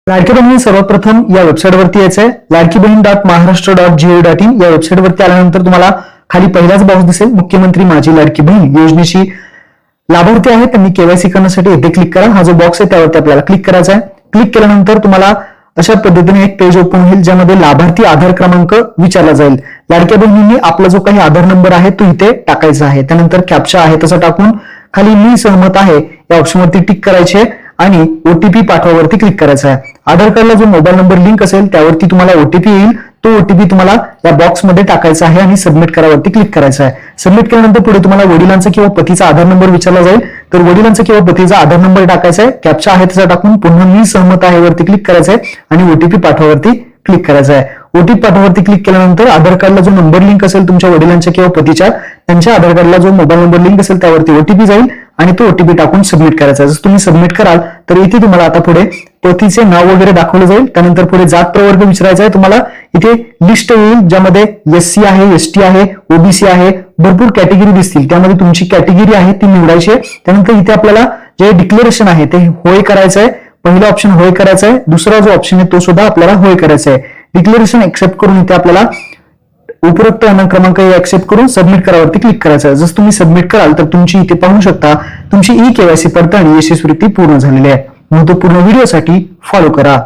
लाडकी बहिणी सर्वप्रथम या वेबसाईटवरती यायचंय, ladkibahini.maharashtra.go.in या वेबसाईटवरती आल्यानंतर तुम्हाला खाली पहिलाच बॉक्स दिसेल, मुख्यमंत्री माझी लाडकी बहीण योजनेची लाभार्थी आहे त्यांनी केवायसी करण्यासाठी इथे क्लिक करा. हा जो बॉक्स आहे त्यावरती आपल्याला क्लिक करायचा आहे. क्लिक केल्यानंतर तुम्हाला अशा पद्धतीने एक पेज ओपन होईल ज्यामध्ये लाभार्थी आधार क्रमांक विचारला जाईल. लाडक्या बहिणींनी आपला जो काही आधार नंबर आहे तो इथे टाकायचा आहे. त्यानंतर कॅप्चा आहे तसं टाकून खाली मी सहमत आहे या ऑप्शनवरती टिक करायचे आणि ओटीपी पाठवावरती क्लिक करायचा आहे. आधार कार्डला जो मोबाईल नंबर लिंक असेल त्यावरती तुम्हाला ओटीपी येईल, तो ओटीपी तुम्हाला या बॉक्समध्ये टाकायचा आहे आणि सबमिट करावरती क्लिक करायचं आहे. सबमिट केल्यानंतर पुढे तुम्हाला वडिलांचा किंवा पतीचा आधार नंबर विचारला जाईल, तर वडिलांचा किंवा पतीचा आधार नंबर टाकायचा आहे. कॅप्चा आहे तसा टाकून पुन्हा मी सहमत आहे वरती क्लिक करायचं आहे आणि ओटीपी पाठवावरती क्लिक करायचं आहे. ओटीपी पाठवावरती क्लिक केल्यानंतर आधार कार्डला जो नंबर लिंक असेल तुमच्या वडिलांच्या किंवा पतीच्या, त्यांच्या आधार कार्डला जो मोबाईल नंबर लिंक असेल त्यावरती ओटीपी जाईल आणि तो ओटीपी टाकून सबमिट करायचा आहे. जर तुम्ही सबमिट कराल तर इथे तुम्हाला आता पुढे पतीचे नाव वगैरे दाखवलं जाईल. त्यानंतर पुढे जात प्रवर्ग विचारायचा आहे तुम्हाला. इथे लिस्ट येईल ज्यामध्ये एससी आहे, एसटी आहे, ओबीसी आहे, भरपूर कॅटेगरी दिसतील. त्यामध्ये तुमची कॅटेगरी आहे ती निवडायची आहे. त्यानंतर इथे आपल्याला जे डिक्लेरेशन आहे ते होय करायचं आहे. पहिला ऑप्शन होय करायचा आहे. दुसरा जो ऑप्शन आहे तो सुद्धा आपल्याला होय करायचा आहे. डिक्लेरेशन एक्सेप्ट करून इथे आपल्याला उपरोक्त क्रमांक एक्सेप्ट करून सबमिट करावरती क्लिक करायचं आहे. जसं तुम्ही सबमिट कराल तर तुमची इथे पाहू शकता तुमची ई केवायसी पडताळणी यशस्वीरित्या पूर्ण झालेली आहे. महत्त्वपूर्ण व्हिडिओसाठी फॉलो करा.